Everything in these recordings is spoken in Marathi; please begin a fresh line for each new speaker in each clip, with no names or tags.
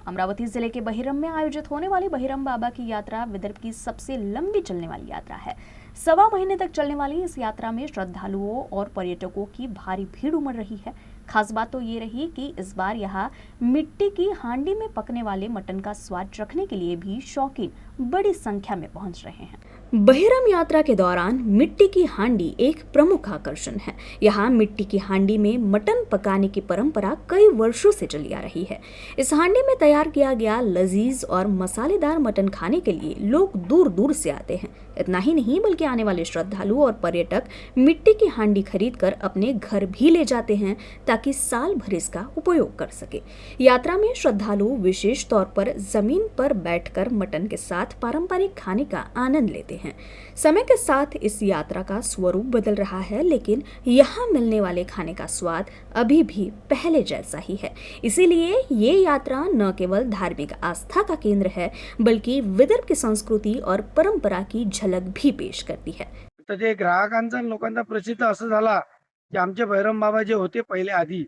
अमरावती जिले के बहिरम में आयोजित होने वाली बहिरम बाबा की यात्रा विदर्भ की सबसे लंबी चलने वाली यात्रा है। 1.25 महीने तक चलने वाली इस यात्रा में श्रद्धालुओं और पर्यटकों की भारी भीड़ उमड़ रही है। खास बात तो ये रही कि इस बार यहाँ मिट्टी की हांडी में पकने वाले मटन का स्वाद चखने के लिए भी शौकीन बड़ी संख्या में पहुंच रहे हैं। बहिरम यात्रा के दौरान मिट्टी की हांडी एक प्रमुख आकर्षण है। यहाँ मिट्टी की हांडी में मटन पकाने की परंपरा कई वर्षों से चली आ रही है। इस हांडी में तैयार किया गया लजीज और मसालेदार मटन खाने के लिए लोग दूर दूर से आते हैं। इतना ही नहीं बल्कि आने वाले श्रद्धालु और पर्यटक मिट्टी की हांडी खरीदकर अपने घर भी ले जाते हैं ताकि साल भर इसका उपयोग कर सके। यात्रा में श्रद्धालु विशेष तौर पर जमीन पर बैठकर मटन के साथ पारंपरिक खाने का आनंद लेते हैं। समय के साथ इस यात्रा का स्वरूप बदल रहा है, लेकिन यहाँ मिलने वाले खाने का स्वाद अभी भी पहले जैसा ही है। इसीलिए ये यात्रा न केवल धार्मिक आस्था का केंद्र है, बल्कि विदर्भ की संस्कृति और परंपरा की झलक भी पेश करती है।
तर ते ग्राहकांचा आणि लोकांचा प्रसिद्ध असं झाला की आमचे भैरम बाबा जे होते पहिले आधी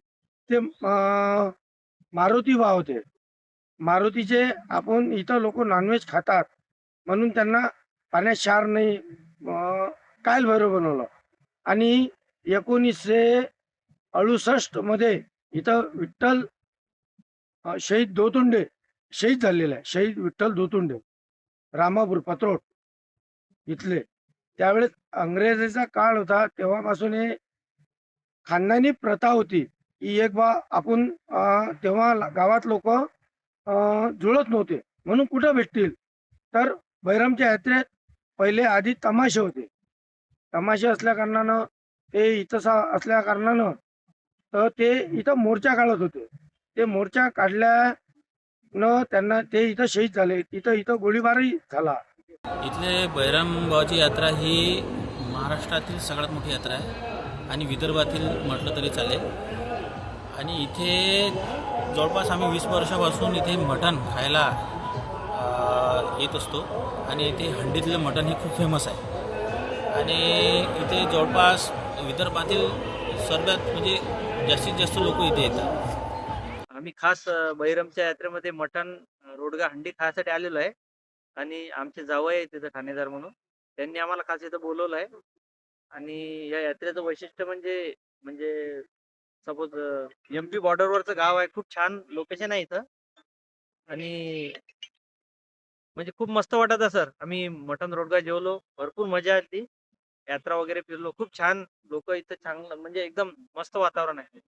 ते मारुती बा होते. मारुतीचे आपण इथं लोक नॉनव्हेज खातात म्हणून त्यांना पाण्यात क्षार नाही कायल भैरव बनवलं आणि 1968 मध्ये इथं विठ्ठल शहीद दोतुंडे शहीद झालेला आहे. शहीद विठ्ठल दोतुंडे रामापूर पत्रोट इथले. त्यावेळेस अंग्रेजाचा काळ होता, तेव्हापासून हे खानदानी प्रथा होती की एक बा आपण तेव्हा गावात लोक जुळत नव्हते म्हणून कुठं भेटतील. तर बहिरमच्या यात्रेत पहिले आधी तमाशे होते. तमाशे असल्या कारणानं ते इथं असल्या कारणानं तर ते इथं मोर्चा काढत होते. ते मोर्चा काढल्यानं त्यांना ते इथं शहीद झाले. इथं गोळीबारही झाला.
इथले बहिरम बाबाची यात्रा ही महाराष्ट्रातील सगळ्यात मोठी यात्रा आहे आणि विदर्भातील म्हटलं तरी चालेल. आणि इथे जवळपास आम्ही 20 वर्षापासून इथे मटण खायला येत असतो आणि इथे हंडीतलं मटण हे खूप फेमस आहे. आणि इथे जवळपास विदर्भातील सर्वात म्हणजे जास्तीत जास्त लोक इथे येतात.
आम्ही खास बहिरमच्या यात्रेमध्ये मटण रोडगा हंडी खायसाठी आलेलो आहे आणि आमचे जावई आहे तिथं ठाणेदार म्हणून, त्यांनी आम्हाला खास इथं बोलवलं आहे. आणि या यात्रेचं वैशिष्ट्य म्हणजे सपोज MP बॉर्डरवरचं गाव आहे, खूप छान लोकेशन आहे इथं आणि म्हणजे खूप मस्त वाटत आहे सर. आम्ही मटण रोडगा जेवलो, भरपूर मजा आली, यात्रा वगैरे फिरलो, खूप छान लोक इथं, चांगलं म्हणजे एकदम मस्त वातावरण आहे.